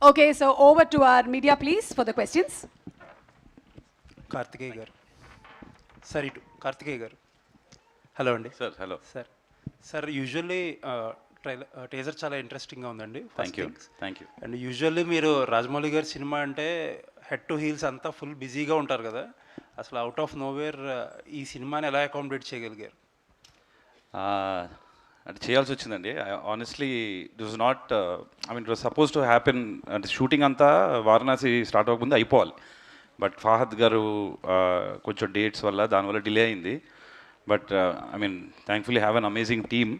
Okay, so over to our media, please, for the questions. Karthikeya గారు sir ఇటు కార్తికేయ గారు hello అండి sir hello sir usually teaser చాలా ఇంట్రెస్టింగ్గా ఉందండి. థ్యాంక్ యూ అండ్ యూజువల్లీ మీరు రాజమౌళి గారి సినిమా అంటే హెడ్ టు హీల్స్ అంతా ఫుల్ బిజీగా ఉంటారు కదా, అసలు అవుట్ ఆఫ్ నోవేర్ ఈ సినిమాని ఎలా అకామిడేట్ చేయగలిగారు? అంటే చేయాల్సి వచ్చిందండి. Honestly this was not it was suppose to happen. అంటే షూటింగ్ అంతా వారణాసి స్టార్ట్ అవ్వకముందు అయిపోవాలి, బట్ ఫాహద్ గారు కొంచెం డేట్స్ వల్ల దానివల్ల డిలే అయింది. But thankfully have an amazing team,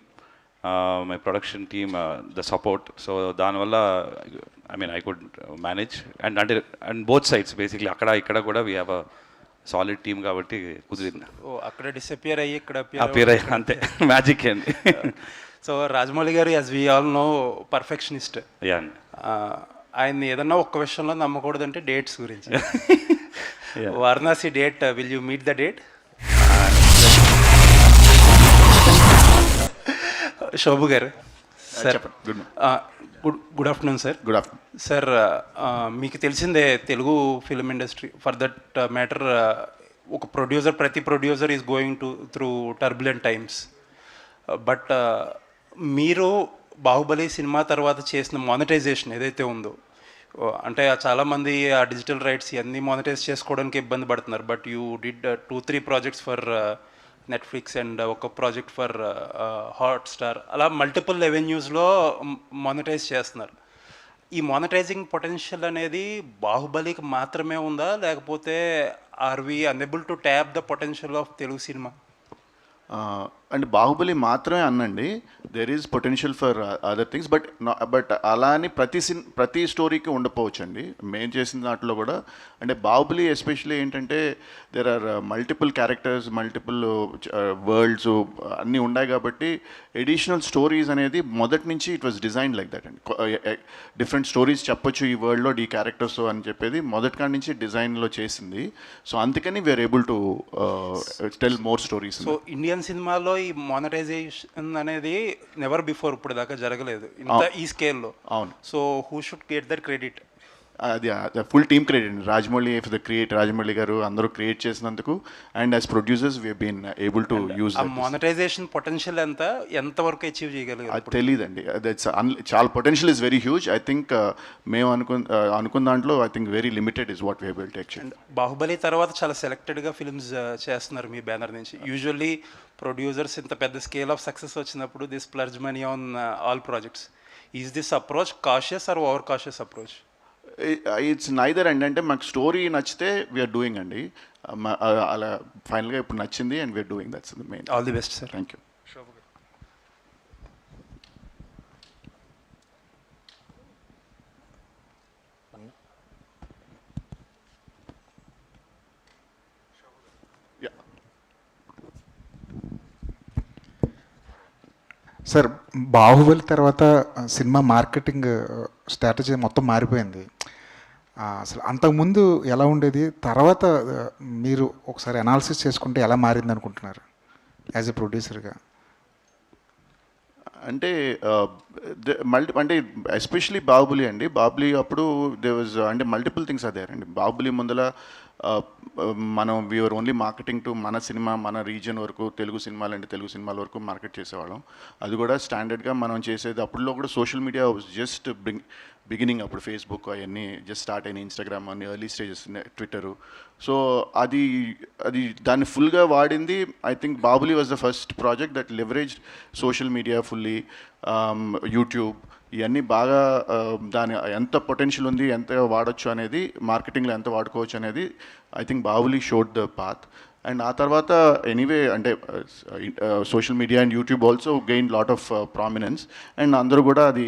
my production team, the support. So దానివల్ల I could manage and both sides basically అక్కడ ఇక్కడ కూడా we have a solid team కాబట్టి కుదిరింది. అక్కడ డిసపియర్ అయ్యి ఇక్కడ అపియర్ అయ్యి అంతే మ్యాజిక్ అండి. So Rajamouli garu as we all know perfectionist. ఆయన్ని ఏదన్నా ఒక్క విషయంలో నమ్మకూడదంటే డేట్స్ గురించి. Varanasi date, will you meet the date? Shobu garu sir, good afternoon sir. Good afternoon sir. మీకు తెలిసిందే Telugu film industry, for that matter ఒక ప్రొడ్యూసర్, ప్రతి producer is going through turbulent times. But మీరు బాహుబలి సినిమా తర్వాత చేసిన మానిటైజేషన్ ఏదైతే ఉందో, అంటే చాలామంది ఆ డిజిటల్ రైట్స్ ఇవన్నీ మానిటైజ్ చేసుకోవడానికి ఇబ్బంది పడుతున్నారు. But you did 2-3 projects for Netflix and ఒక ప్రాజెక్ట్ ఫర్ హాట్స్టార్, అలా మల్టిపుల్ రెవెన్యూస్లో మానిటైజ్ చేస్తున్నారు. ఈ మానిటైజింగ్ పొటెన్షియల్ అనేది బాహుబలికి మాత్రమే ఉందా, లేకపోతే are we unable to tap the potential of Telugu cinema? అంటే బాహుబలి మాత్రమే అన్నండి, there is potential for other things. But అలా అని ప్రతి స్టోరీకి ఉండకపోవచ్చు అండి. మేము చేసిన దాంట్లో కూడా అంటే బాహుబలి ఎస్పెషల్లీ ఏంటంటే there are multiple characters, multiple worlds అన్నీ ఉన్నాయి కాబట్టి ఎడిషనల్ స్టోరీస్ అనేది మొదటి నుంచి it was design like that అండి. డిఫరెంట్ స్టోరీస్ చెప్పొచ్చు ఈ వరల్డ్లో ఈ క్యారెక్టర్స్ అని చెప్పేది మొదటి కాడి నుంచి డిజైన్లో చేసింది. సో అందుకని we're able to tell more stories. So Indian సినిమాలో ఈ మానిటైజేషన్ అనేది నెవర్ బిఫోర్ ఇప్పుడు దాకా జరగలేదు ఇంత ఈ స్కేల్లో. అవును. So who should get that credit? అది ఫుల్ టీమ్ క్రెడిట్ అండి. Rajamouli for the create, Rajamouli garu అందరూ క్రియేట్ చేసినందుకు, and as producers we been able to use. ఆ మానిటైజేషన్ పొటెన్షియల్ ఎంతవరకు అచీవ్ చేయగలిగారు? అది తెలియదండి. చాలా potential is very huge. I think మేము అనుకున్న దాంట్లో I think very limited is what we able to actually. Baahubali తర్వాత చాలా సెలెక్టెడ్గా ఫిల్మ్స్ చేస్తున్నారు మీ బ్యానర్ నుంచి. యూజువల్లీ ప్రొడ్యూసర్స్ ఇంత పెద్ద స్కేల్ ఆఫ్ సక్సెస్ వచ్చినప్పుడు this splurge money on all projects. Is this approach cautious or over cautious approach? It's neither అండి. అంటే మాకు స్టోరీ నచ్చితే వీఆర్ డూయింగ్ అండి. అలా ఫైనల్గా ఇప్పుడు నచ్చింది and we're doing. That's the main. All the best sir. Thank you. Sir, Baahubali తర్వాత సినిమా మార్కెటింగ్ స్ట్రాటజీ మొత్తం మారిపోయింది. అసలు అంతకుముందు ఎలా ఉండేది, తర్వాత మీరు ఒకసారి అనాలిసిస్ చేసుకుంటే ఎలా మారింది అనుకుంటున్నారు యాజ్ ఎ ప్రొడ్యూసర్గా? అంటే అంటే ఎస్పెషలీ బాహుబలి అండి. బాహుబలి అప్పుడు దే వాజ్ అంటే మల్టిపుల్ థింగ్స్ ఆర్ దేర్ అండి. బాహుబలి ముందల మనం వీఆర్ ఓన్లీ మార్కెటింగ్ టు మన సినిమా, మన రీజియన్ వరకు, తెలుగు సినిమాలు అంటే తెలుగు సినిమాల వరకు మార్కెట్ చేసేవాళ్ళం. అది కూడా స్టాండర్డ్గా మనం చేసేది. అప్పుడులో కూడా సోషల్ మీడియా జస్ట్ బిగినింగ్. అప్పుడు ఫేస్బుక్ అవన్నీ జస్ట్ స్టార్ట్ అయినాయి, ఇన్స్టాగ్రామ్ అన్ని ఎర్లీ స్టేజెస్, ట్విట్టరు. సో అది దాన్ని ఫుల్గా వాడింది. I think Baahubali was the first project that leverage social media fully, YouTube ఇవన్నీ బాగా దాని ఎంత పొటెన్షియల్ ఉంది, ఎంత వాడచ్చు అనేది, మార్కెటింగ్లో ఎంత వాడుకోవచ్చు అనేది I think Baahubali showed the path. And ఆ తర్వాత ఎనీవే అంటే social media and YouTube also gain lot of prominence, and అందరూ కూడా అది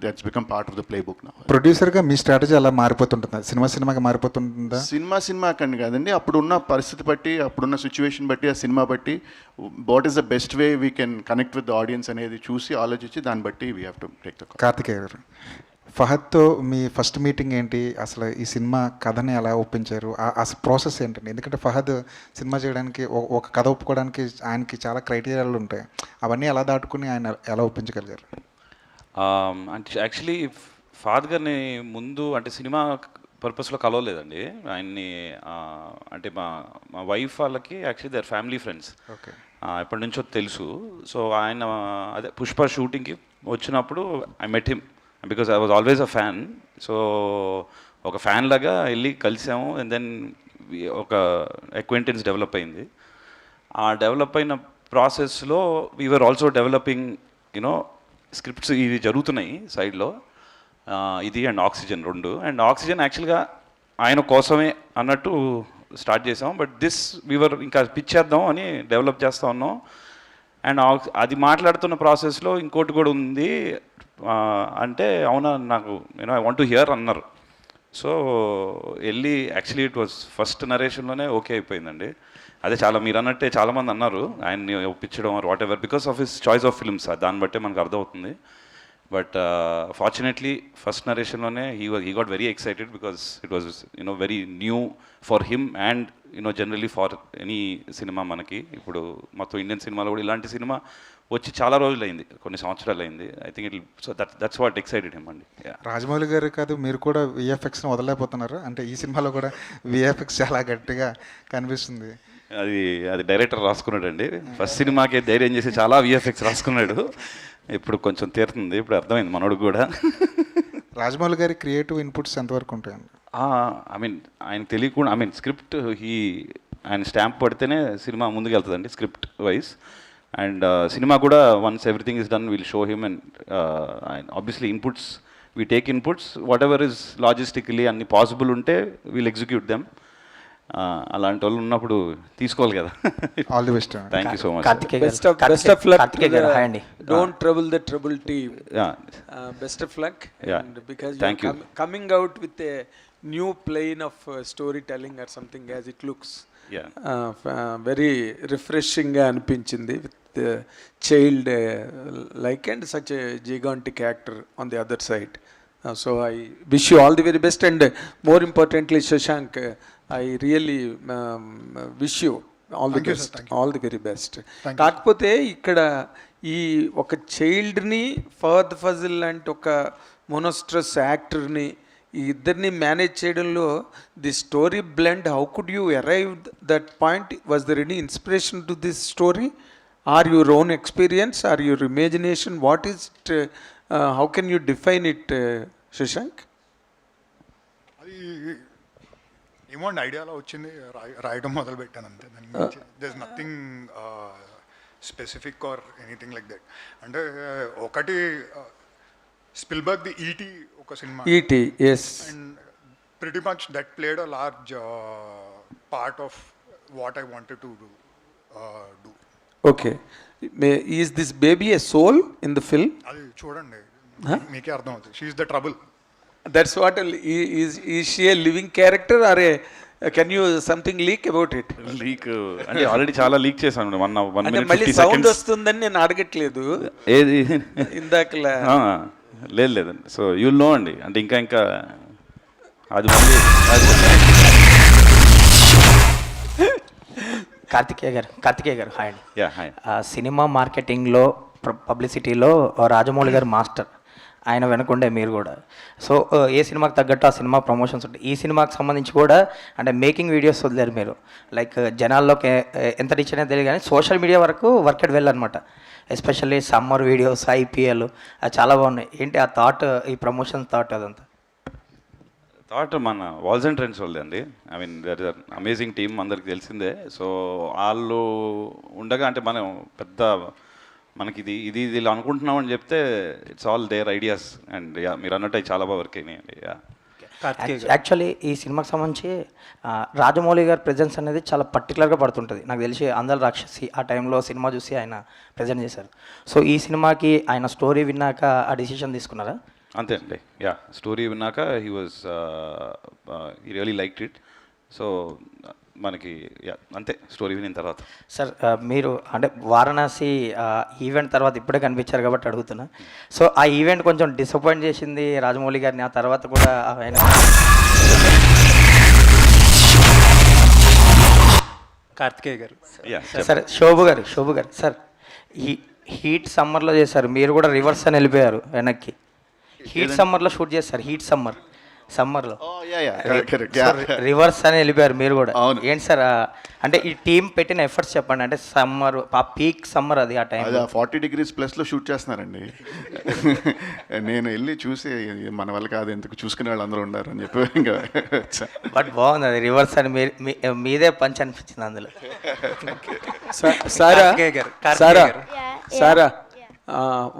that's become part of the play book. ప్రొడ్యూసర్గా మీ స్ట్రాటజీ అలా మారిపోతుంటుందా, సినిమాకి మారిపోతుంటుందా? సినిమా కండి కాదండి, అప్పుడున్న పరిస్థితి బట్టి, అప్పుడున్న సిచ్యువేషన్ బట్టి, ఆ సినిమా బట్టి what is the best way we can connect with the audience అనేది చూసి ఆలోచించి దాన్ని బట్టి we have to take the call. Karthikeya garu, ఫహద్తో మీ ఫస్ట్ మీటింగ్ ఏంటి, అసలు ఈ సినిమా కథని ఎలా ఒప్పించారు, అసలు ప్రాసెస్ ఏంటండి? ఎందుకంటే ఫహద్ సినిమా చేయడానికి, ఒక కథ ఒప్పుకోవడానికి ఆయనకి చాలా క్రైటీరియాలు ఉంటాయి. అవన్నీ ఎలా దాటుకుని ఆయన ఎలా ఒప్పించగలిగారు? అంటే యాక్చువల్లీ ఫాదర్ గారిని ముందు అంటే సినిమా పర్పస్లో కలవలేదండి ఆయన్ని. అంటే మా మా వైఫ్ వాళ్ళకి actually their family friends, okay. ఎప్పటి నుంచో తెలుసు. సో ఆయన అదే పుష్ప షూటింగ్కి వచ్చినప్పుడు I met him because I was always a fan. So ఒక ఫ్యాన్ లాగా వెళ్ళి కలిసాము అండ్ దెన్ ఒక అక్వైంటెన్స్ డెవలప్ అయింది. ఆ డెవలప్ అయిన ప్రాసెస్లో we're also developing you know scripts ఇవి జరుగుతున్నాయి సైడ్లో, ఇది అండ్ ఆక్సిజన్ 2. అండ్ ఆక్సిజన్ యాక్చువల్గా ఆయన కోసమే అన్నట్టు స్టార్ట్ చేసాం, బట్ దిస్ వీవర్ ఇంకా పిచ్ చేద్దాం అని డెవలప్ చేస్తూ ఉన్నాం. అండ్ అది మాట్లాడుతున్న ప్రాసెస్లో ఇంకోటి కూడా ఉంది, అంటే అవునా నాకు ఐ వాంట్ టు హియర్ అన్నారు. సో వెళ్ళి యాక్చువల్లీ ఇట్ వాజ్ ఫస్ట్ నరేషన్లోనే ఓకే అయిపోయిందండి. అదే చాలా మీరు అన్నట్టే చాలామంది అన్నారు ఆయన్ని ఒప్పించడం or whatever because of his choice of films, దాన్ని బట్టే మనకు అర్థమవుతుంది. బట్ ఫార్చునేట్లీ ఫస్ట్ నరేషన్లోనే he got very excited because it was very new for him and generally for any cinema. మనకి ఇప్పుడు మొత్తం ఇండియన్ సినిమాలో కూడా ఇలాంటి సినిమా వచ్చి చాలా రోజులు అయింది, కొన్ని సంవత్సరాలు అయింది. I think it so that's what excited him అండి. రాజమౌళి గారు కాదు, మీరు కూడా విఎఫ్ఎక్స్ని వదలలేకపోతున్నారు. అంటే ఈ సినిమాలో కూడా విఎఫ్ఎక్స్ చాలా గట్టిగా కనిపిస్తుంది. అది డైరెక్టర్ రాసుకున్నాడండి. ఫస్ట్ సినిమాకే ధైర్యం చేసి చాలా విఎఫ్ఎక్స్ రాసుకున్నాడు. ఇప్పుడు కొంచెం తీరుతుంది, ఇప్పుడు అర్థమైంది మనోడు కూడా. రాజమౌళి గారి క్రియేటివ్ ఇన్పుట్స్ ఎంతవరకు ఉంటాయండి? ఐ మీన్ ఆయనకు తెలియకుండా స్క్రిప్ట్ ఆయన స్టాంప్ పడితేనే సినిమా ముందుకు వెళ్తుందండి స్క్రిప్ట్ వైజ్. అండ్ సినిమా కూడా once everything is done will show him. And obviously inputs we take inputs whatever is logistically అన్ని పాసిబుల్ ఉంటే వీల్ ఎగ్జిక్యూట్ దెమ్. అలాంటి వాళ్ళు ఉన్నప్పుడు తీసుకోవాలి కదా. All the best. Thank you so much. Best of luck. Don't trouble the trouble team. Best of luck. And because Thank you. coming out with a new plane of storytelling or something as it looks. Very refreshing గా అనిపించింది with the child like and such a gigantic actor on the other side. So I wish you all the very best and more importantly Shashank, I really wish you all the best, all the very best. కాకపోతే ఇక్కడ ఈ ఒక చైల్డ్ని ఫహద్ ఫజిల్ లాంటి ఒక మోనోస్ట్రస్ యాక్టర్ని ఈ ఇద్దరిని manage చేయడంలో the story blend, how could you arrive that point? Was there any inspiration to this story or your own experience or your imagination? What is it? How can you define it Shashank? అది ఏమో ఐడియాలో వచ్చింది, రాయడం మొదలు పెట్టాను అంతే. There is nothing specific or anything like that. అంటే ఒకటి స్పిల్బర్గ్ ది ఈటీ ఒక cinema, ET, yes, and pretty much that played a large part of what I wanted to do. Okay, is this baby a soul in the film? అది చూడండి మీకే అర్థం అవుతుంది. She is the trouble. That's what is she a living character or a can you something leak about it? Leak అంటే already చాలా leak చేశాను. 1 అంటే minute మళ్ళీ 50 సౌండ్ seconds. వస్తుందని నేను అడగట్లేదు ఏది ఇందాకలా. లేదండి. సో యూల్ నో అండి. అంటే ఇంకా అది మళ్ళీ కార్తికేయ గారు హాయ్ అండి. Yeah hi. సినిమా మార్కెటింగ్లో పబ్లిసిటీలో రాజమౌళి గారు మాస్టర్, ఆయన వెనకుండే మీరు కూడా. సో ఏ సినిమాకి తగ్గట్టు ఆ సినిమా ప్రమోషన్స్ ఉంటాయి. ఈ సినిమాకి సంబంధించి కూడా అంటే మేకింగ్ వీడియోస్ వదిలేరు మీరు, లైక్ జనాల్లోకి ఎంత రీచ్ అనేది తెలియదు కానీ సోషల్ మీడియా వరకు వర్కెట్ వెళ్ళనమాట. ఎస్పెషల్లీ సమ్మర్ వీడియోస్, ఐపీఎల్ చాలా బాగున్నాయి. ఏంటి ఆ థాట్, ఈ ప్రమోషన్ థాట్ అదంతా? థాట్ మన వాల్స్ అండ్ ట్రెండ్స్ వాళ్ళే అండి. I mean there is amazing team, అందరికి తెలిసిందే. సో వాళ్ళు ఉండగా అంటే మనం పెద్ద మనకి ఇది ఇలా అనుకుంటున్నామని చెప్తే it's all their ideas. And మీరు అన్నట్టు చాలా బాగా వర్క్ అయినాయండి. యాక్చువల్లీ ఈ సినిమాకి సంబంధించి రాజమౌళి గారి ప్రెజెన్స్ అనేది చాలా పర్టికులర్గా పడుతుంటుంది. నాకు తెలిసి అందరు రాక్షసి ఆ టైంలో సినిమా చూసి ఆయన ప్రజెంట్ చేశారు. సో ఈ సినిమాకి ఆయన స్టోరీ విన్నాక ఆ డిసిషన్ తీసుకున్నారా? అంతే అండి. స్టోరీ విన్నాక he really liked it. So మనకి అంతే స్టోరీ వినిన తర్వాత. సార్ మీరు అంటే వారణాసి ఈవెంట్ తర్వాత ఇప్పుడే కనిపించారు కాబట్టి అడుగుతున్నా. సో ఆ ఈవెంట్ కొంచెం డిసప్పాయింట్ చేసింది రాజమౌళి గారిని. ఆ తర్వాత కూడా ఆయన కార్తికేయ గారు. Sir Shobu garu sir heat సమ్మర్లో చేశారు, మీరు కూడా రివర్స్ అని వెళ్ళిపోయారు వెనక్కి. హీట్ సమ్మర్లో షూట్ చేస్తారు, హీట్ సమ్మర్లో కరెక్ట్ రివర్స్ అని వెళ్ళిపోయారు మీరు కూడా. అవును. ఏంటి సార్ అంటే ఈ టీం పెట్టిన ఎఫర్ట్స్ చెప్పండి. అంటే సమ్మర్, ఆ పీక్ సమ్మర్ అది ఆ టైం. అది 40 degrees ప్లస్లో షూట్ చేస్తున్నారండి. నేను వెళ్ళి చూసి మన వల్ల కాదు, ఎందుకు చూసుకునే వాళ్ళు అందరూ ఉన్నారు అని చెప్పి ఇంకా బట్ బాగుంది అది రివర్స్ అని మీదే పంచ్ అనిపించింది అందులో. Sarah, Karthikeya garu, Karthikeya Sarah, garu. Sarah,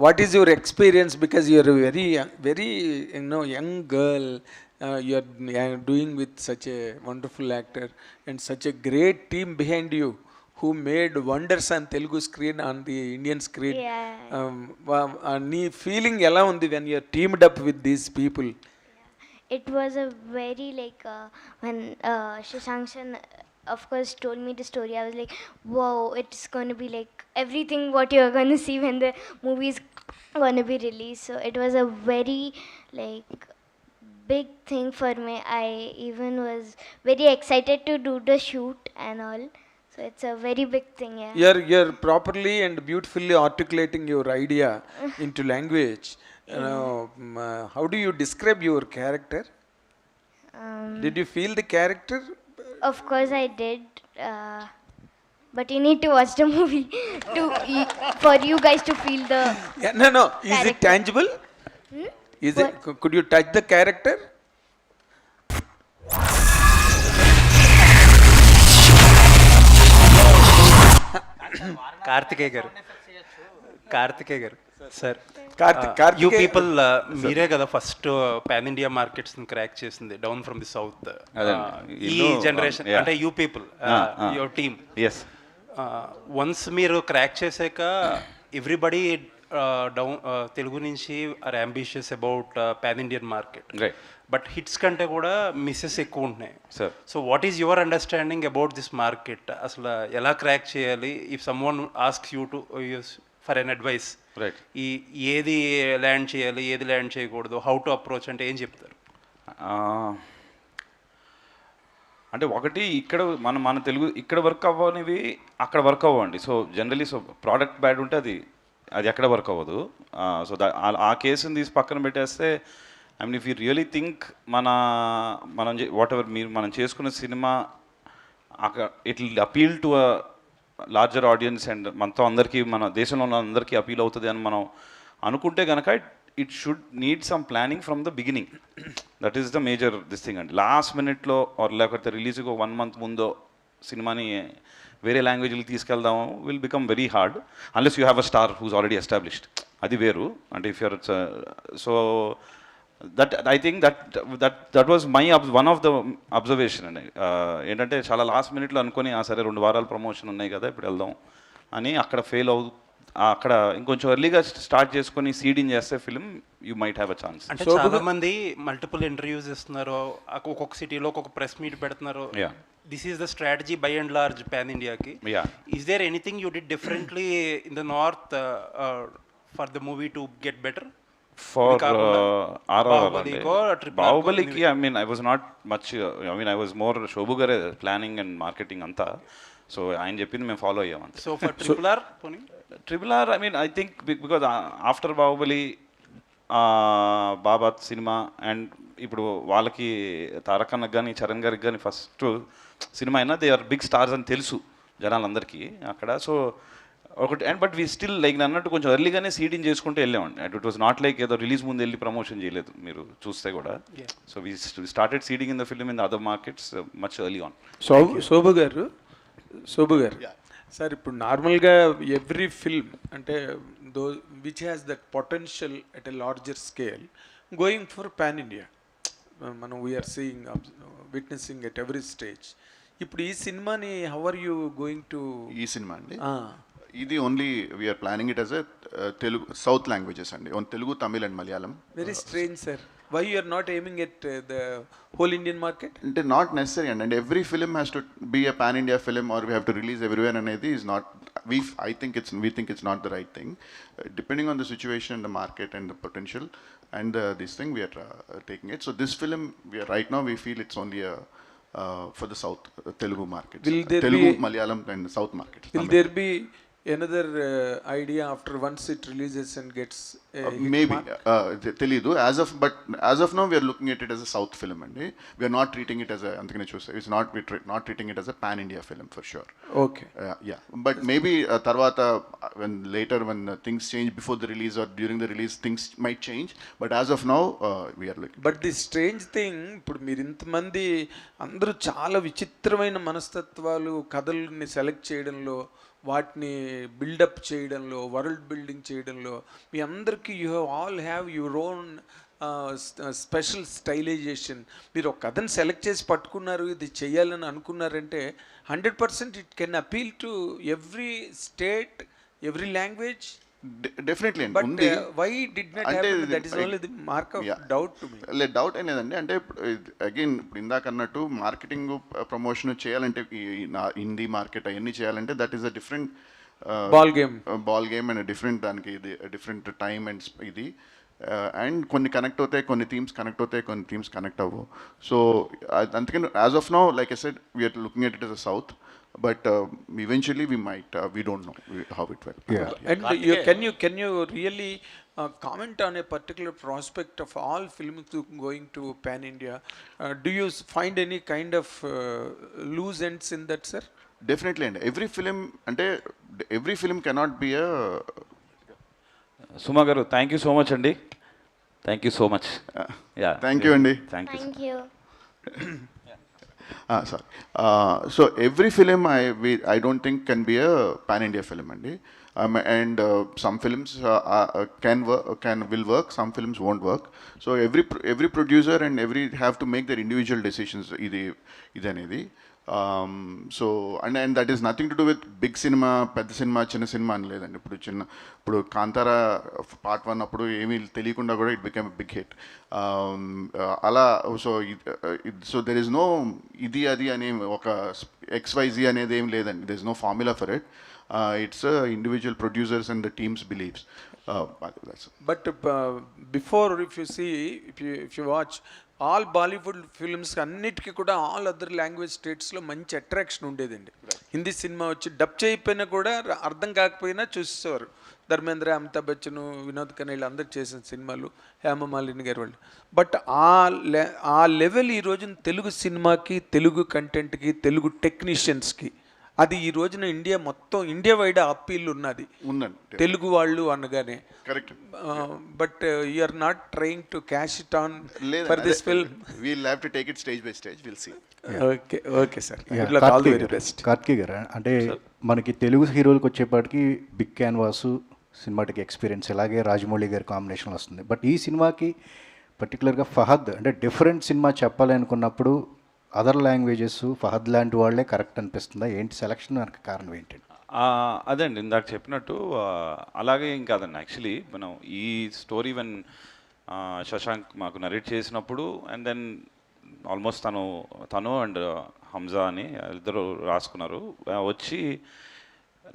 what is your experience? Because you are a very young girl. You are doing with such a wonderful actor and such a great team behind you who made wonders on Telugu screen, on the Indian screen. Nee feeling ela undi when you are teamed up with these people? It was a very when Shashank Sir of course told me the story, I was like, wow, it's going to be like everything what you're going to see when the movie is going to be released. So it was a very big thing for me. I even was very excited to do the shoot and all. So it's a very big thing, yeah. You're properly and beautifully articulating your idea into language. How do you describe your character? Did you feel the character? Of course I did, but you need to watch the movie for you guys to feel the No. Is it character. tangible? Is it? Could you touch the character? Karthikeya గారు sir, Karthikeya. You people మీరే కదా first pan India markets crack చేసింది down from the south. ఈ generation అంటే you people your team. Yes. Once మీరు crack చేశాక everybody down Telugu నుంచి are ambitious about pan Indian market. Right. But hits కంటే కూడా మిస్సెస్ ఎక్కువ ఉంటున్నాయి. Sir. So what is your understanding about this market? అసలు ఎలా క్రాక్ చేయాలి? If someone asks you to for an advice, right, ఈ ఏది ల్యాండ్ చేయాలి, ఏది ల్యాండ్ చేయకూడదు, హౌ టు అప్రోచ్ అంటే ఏం చెప్తారు? అంటే ఒకటి, ఇక్కడ మన తెలుగు ఇక్కడ వర్క్ అవ్వనివి అక్కడ వర్క్ అవ్వండి. సో జనరలీ ప్రోడక్ట్ బ్యాడ్ ఉంటే అది ఎక్కడ వర్క్ అవ్వదు. సో ఆ కేసుని తీసి పక్కన పెట్టేస్తే, I mean if you really think మనం వాట్ ఎవర్ మనం చేసుకున్న సినిమా అక్కడ it will appeal to a larger audience and మనతో అందరికీ, మన దేశంలో ఉన్న అందరికీ అపీల్ అవుతుంది అని మనం అనుకుంటే కనుక it should need some planning from the beginning. That is the major this thing అండి. లాస్ట్ మినిట్లో లేకపోతే రిలీజ్కి 1 month ముందో సినిమాని వేరే లాంగ్వేజ్కి తీసుకెళ్దాము will become very hard unless you have a star who's already established. అది వేరు. అంటే if your so that I think that was my one of the observation అండి. ఏంటంటే చాలా లాస్ట్ మినిట్లో అనుకొని సరే 2 వారాలు ప్రమోషన్ ఉన్నాయి కదా ఇప్పుడు వెళ్దాం అని అక్కడ ఫెయిల్ అక్కడ ఇంకొంచెం ఎర్లీగా స్టార్ట్ చేసుకొని సీడింగ్ చేస్తే film you might have a chance. అంటే చాలా మంది మల్టిపుల్ ఇంటర్వ్యూస్ ఇస్తున్నారు, ఒక్కొక్క సిటీలో ఒక్కొక్క ప్రెస్ మీట్ పెడుతున్నారు. This is the strategy by and large pan ఇండియాకి. Is there anything you did differently in the north for the movie to get better? For బాహుబలికి I mean I was not much, I mean I was more Shobu గారే planning and marketing అంతా. So ఆయన చెప్పింది మేము follow అయ్యాం అంతే. So for triple R I mean I think because after Baahubali Baba cinema and ఇప్పుడు వాళ్ళకి తారక్ అన్నకు కానీ చరణ్ గారికి కానీ ఫస్ట్ సినిమా అయినా దే ఆర్ బిగ్ స్టార్స్ అని తెలుసు జనాలందరికీ అక్కడ. సో ఒకటి and but we still like అన్నట్టు కొంచెం ఎర్లీగానే సీడింగ్ చేసుకుంటూ వెళ్ళామండి. And it was not like ఏదో రిలీజ్ ముందు వెళ్ళి ప్రమోషన్ చేయలేదు మీరు చూస్తే కూడా. So we started seeding in the film in the other markets much early on. Shobu garu sir, ఇప్పుడు నార్మల్గా ఎవ్రీ ఫిల్మ్ అంటే which has that potential at a larger scale going for pan India, మనం we're seeing witnessing at every stage. ఇప్పుడు ఈ సినిమాని how are you going to? ఈ సినిమా అండి ఇది only we're planning it as a Telugu south languages అండి, own Telugu, Tamil and Malayalam. Very strange sir, why you are not aiming at the whole Indian market? అంటే not necessary and every film has to be a pan India film or we have to release everywhere అనేది is not, we think it's not the right thing. Depending on the situation and the market and the potential and this thing we are taking it. So this film right now we feel it's only for the south Telugu market, Telugu, Malayalam and south market. Will there be another idea after once it releases and gets a hit maybe mark? తెలీదు as of now we're looking at it as a south film అండి. We're not treating it as a, అందుకనే చూస్తే it's not treating it as a pan India film for sure. Okay. Yeah, but maybe తర్వాత when things change before the release or during the release things might change, but as of now we are looking. But the strange thing, ఇప్పుడు మీరు ఇంతమంది అందరూ చాలా విచిత్రమైన మనస్తత్వాలు, కథల్ని select చేయడంలో, వాటిని బిల్డప్ చేయడంలో, వరల్డ్ బిల్డింగ్ చేయడంలో మీ అందరికీ you all have your own special stylisation. మీరు ఒక కథను సెలెక్ట్ చేసి పట్టుకున్నారు, ఇది చేయాలని అనుకున్నారంటే 100% it can appeal to every state, every language. Definitely అండి బట్ ఉంది. వై డిడ్ నాట్ అంటే happen? That is only the mark of doubt to me. లేదు, డౌట్ అనేదండి. అంటే అగైన్ ఇప్పుడు ఇందాక అన్నట్టు మార్కెటింగ్ ప్రమోషన్ చేయాలంటే హిందీ మార్కెట్ అవన్నీ చేయాలంటే that is a different ball game and different, దానికి ఇది డిఫరెంట్ టైం అండ్ ఇది అండ్ కొన్ని కనెక్ట్ అవుతాయి, కొన్ని థీమ్స్ కనెక్ట్ అవుతాయి, కొన్ని థీమ్స్ కనెక్ట్ అవ్వవు. సో అందుకని as of now like I said we're looking at it as a south, but eventually we might we don't know how it will. And can you really comment on a particular prospect of all films going to pan India? Do you find any kind of loose ends in that, sir? Definitely, and every film cannot be a సుమా గారు thank you so much అండి. Thank you so much. Yeah thank you అండి. Thank you. Thank you. Sorry. So every film I don't think can be a pan India film అండి. And some films will work, some films won't work. So every producer and have to make their individual decisions ఇది అనేది. So and that is nothing to do with big cinema, పెద్ద cinema, చిన్న cinema అని లేదండి. ఇప్పుడు Kantara part 1 అప్పుడు ఏమీ తెలియకుండా కూడా ఇట్ బికెమ్ బిగ్ హిట్. అలా సో దెర్ ఇస్ నో ఇది అది అని ఒక XYZ అనేది ఏం లేదండి. There is no formula for it. It's individual producers and the team's beliefs. But before, if you watch all Bollywood films అన్నిటికీ కూడా ఆల్ అదర్ లాంగ్వేజ్ స్టేట్స్లో మంచి అట్రాక్షన్ ఉండేదండి. హిందీ సినిమా వచ్చి డబ్ చేయకపోయినా కూడా అర్థం కాకపోయినా చూసేవారు. ధర్మేంద్ర, అమితాబ్ బచ్చన్, వినోద్ ఖన్నా వీళ్ళు అందరు చేసిన సినిమాలు, హేమమాలిని గారి వాళ్ళు. బట్ ఆ లెవెల్ ఈ రోజున తెలుగు సినిమాకి, తెలుగు కంటెంట్కి, తెలుగు టెక్నీషియన్స్కి అది ఈ రోజున ఇండియా వైడ్ అప్పీల్ ఉన్నది తెలుగు వాళ్ళు అనగానే. Correct. But you are not trying to cash it on for this film. We'll have to take it stage by stage. We'll see. Okay sir. All the very best. Karthikeya garu, అంటే మనకి తెలుగు హీరోలకు వచ్చేపాటికి big canvas, cinematic experience, ఇలాగే రాజమౌళి గారి combination వస్తుంది. But ఈ సినిమాకి పర్టికులర్గా ఫహద్ అంటే డిఫరెంట్ సినిమా చెప్పాలి అనుకున్నప్పుడు అదర్ లాంగ్వేజెస్ ఫహద్ లాంటి వాళ్ళే కరెక్ట్ అనిపిస్తుందా? ఏంటి సెలక్షన్ వెనక కారణం ఏంటండి? అదే అండి ఇందాక చెప్పినట్టు అలాగే ఏం కాదండి. యాక్చువల్లీ మనం ఈ స్టోరీ వెన్ శశాంక్ మాకు నరేట్ చేసినప్పుడు అండ్ దెన్ ఆల్మోస్ట్ తను అండ్ హంజా అని ఇద్దరు రాసుకున్నారు. వచ్చి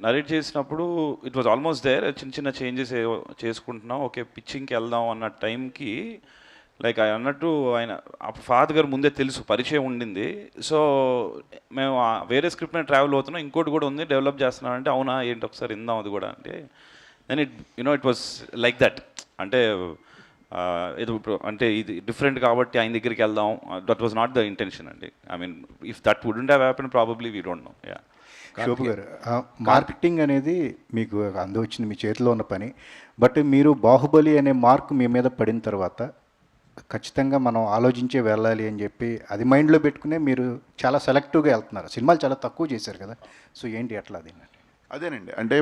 నరేట్ చేసినప్పుడు ఇట్ వాజ్ ఆల్మోస్ట్ దేర్. చిన్న చిన్న చేంజెస్ చేసుకుంటున్నాం, ఓకే పిచ్చింగ్కి వెళ్దాం అన్న టైంకి లైక్ అన్నట్టు ఆయన ఫహద్ గారు ముందే తెలుసు, పరిచయం ఉండింది. సో మేము వేరే స్క్రిప్ట్ మీద ట్రావెల్ అవుతున్నాం, ఇంకోటి కూడా ఉంది డెవలప్ చేస్తున్నాం అంటే అవునా ఏంటి ఒకసారి ఇందాం అది కూడా అంటే then it was like that. అంటే ఇది అంటే ఇది డిఫరెంట్ కాబట్టి ఆయన దగ్గరికి వెళ్దాం, that was not the intention అండి. I mean if that wouldn't have happen probably we don't know. Yeah Shobu garu, marketing అనేది మీకు వచ్చింది, మీ చేతిలో ఉన్న పని. బట్ మీరు బాహుబలి అనే మార్క్ మీ మీద పడిన తర్వాత ఖచ్చితంగా మనం ఆలోచించే వెళ్ళాలి అని చెప్పి అది మైండ్లో పెట్టుకునే మీరు చాలా సెలెక్టివ్గా వెళ్తున్నారు. సినిమాలు చాలా తక్కువ చేశారు కదా, సో ఏంటి అట్లా? అదేనండి, అంటే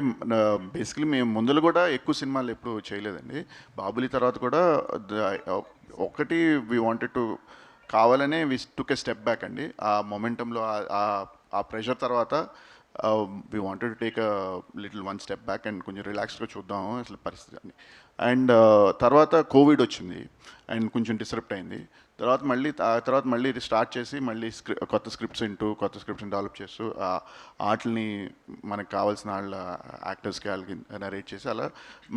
బేసికలీ మేము ముందులో కూడా ఎక్కువ సినిమాలు ఎప్పుడు చేయలేదండి. బాహుబలి తర్వాత కూడా ఒకటి వీ వాంటెడ్ టు కావాలనే వి టుక్ ఏ స్టెప్ బ్యాక్ అండి. ఆ మొమెంటంలో ఆ ప్రెషర్ తర్వాత we wanted to take a little one step back and కొంచెం రిలాక్స్గా చూద్దాము అసలు పరిస్థితి అని. అండ్ తర్వాత కోవిడ్ వచ్చింది అండ్ కొంచెం డిస్టర్బ్ అయింది. తర్వాత మళ్ళీ స్టార్ట్ చేసి మళ్ళీ కొత్త స్క్రిప్ట్స్ డెవలప్ చేస్తూ ఆటల్ని మనకు కావాల్సిన వాళ్ళ యాక్టర్స్కి వాళ్ళకి నరేట్ చేసి అలా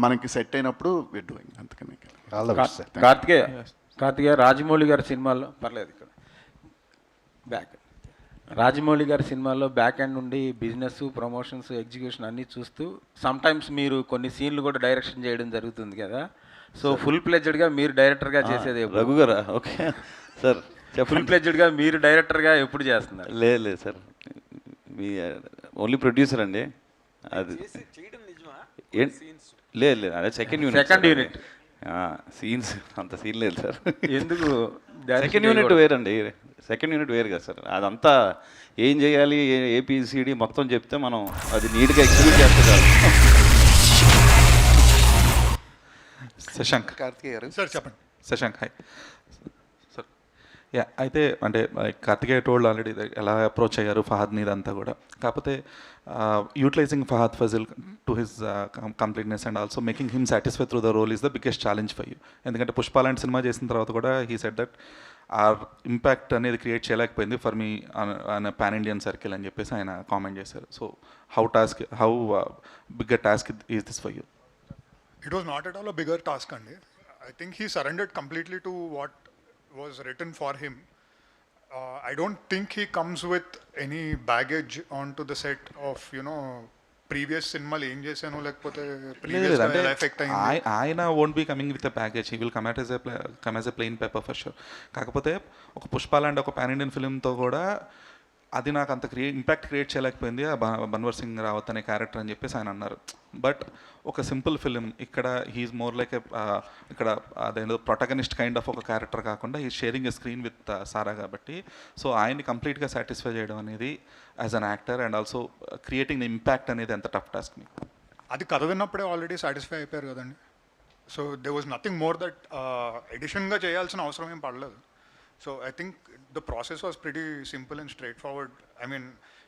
మనకి సెట్ అయినప్పుడు వీఆర్ డూయింగ్. అందుకని కార్తికేయ రాజమౌళి గారి సినిమాల్లో పర్లేదు ఇక్కడ బ్యాక్ రాజమౌళి గారి సినిమాలో బ్యాక్ ఎండ్ నుండి బిజినెస్, ప్రమోషన్స్, ఎగ్జిక్యూషన్ అన్నీ చూస్తూ సమ్టైమ్స్ మీరు కొన్ని సీన్లు కూడా డైరెక్షన్ చేయడం జరుగుతుంది కదా. సో ఫుల్ ప్లెడ్జ్డ్గా మీరు డైరెక్టర్గా చేసేది ఎప్పుడు? రఘు గారా? ఓకే సార్ ఫుల్ చెప్పండి. ప్లెడ్జ్డ్గా మీరు డైరెక్టర్గా ఎప్పుడు చేస్తున్నారు? లేదు సార్, మీ ఓన్లీ ప్రొడ్యూసర్ అండి. అది లేదు అదే సెకండ్ యూనిట్. సీన్స్ అంత సీన్ లేదు సార్. ఎందుకు? సెకండ్ యూనిట్ వేరండి, సెకండ్ యూనిట్ వేరు కదా సార్. అదంతా ఏం చేయాలి, ఏపీసీడీ మొత్తం చెప్తే మనం అది నీట్గా ఎగ్జిక్యూట్ చేస్తారు. శశాంక్ కార్తికేయ గారు సార్ చెప్పండి. Shashank hi sir. యా అయితే అంటే కార్తికేయ టోల్డ్ ఆల్రెడీ ఎలా అప్రోచ్ అయ్యారు ఫహద్ని ఇదంతా కూడా. కాకపోతే utilizing Fahadh Faasil to his completeness and also making him satisfy through the role is the biggest challenge for you. ఎందుకంటే పుష్ప లాంటి సినిమా చేసిన తర్వాత కూడా he said that our impact అనేది క్రియేట్ చేయలేకపోయింది for me an pan Indian circle అని చెప్పేసి ఆయన కామెంట్ చేశారు. So how big a task is this for you? It was not at all a bigger task, Andy. I think he surrendered completely to what was written for him. I don't think he comes with any baggage onto the set of, previous సినిమాలు ఏం చేశాను లేకపోతే previous ఎలా effect అయింది. ఆయన won't be coming with a package, he will come as a plain paper for sure. కాకపోతే ఒక పుష్ప లాంటి ఒక పాన్ ఇండియన్ ఫిలింతో కూడా అది నాకు అంత ఇంపాక్ట్ క్రియేట్ చేయలేకపోయింది ఆ బన్వర్ సింగ్ రావత్ అనే క్యారెక్టర్ అని చెప్పేసి ఆయన అన్నారు. బట్ ఒక సింపుల్ ఫిలిం ఇక్కడ హీఈస్ మోర్ లైక్ ఇక్కడ అదేదో ప్రొటగనిస్ట్ కైండ్ ఆఫ్ ఒక క్యారెక్టర్ కాకుండా he sharing a screen with Sara కాబట్టి సో ఆయన్ని కంప్లీట్గా సాటిస్ఫై చేయడం అనేది as an actor and also creating the impact అనేది ఎంత టఫ్ టాస్క్ మీకు. అది కథ విన్నప్పుడే ఆల్రెడీ సాటిస్ఫై అయిపోయారు కదండి. So they was nothing more that ఎడిషన్గా చేయాల్సిన అవసరం ఏం పడలేదు. So I think the process was pretty simple and straightforward. I mean,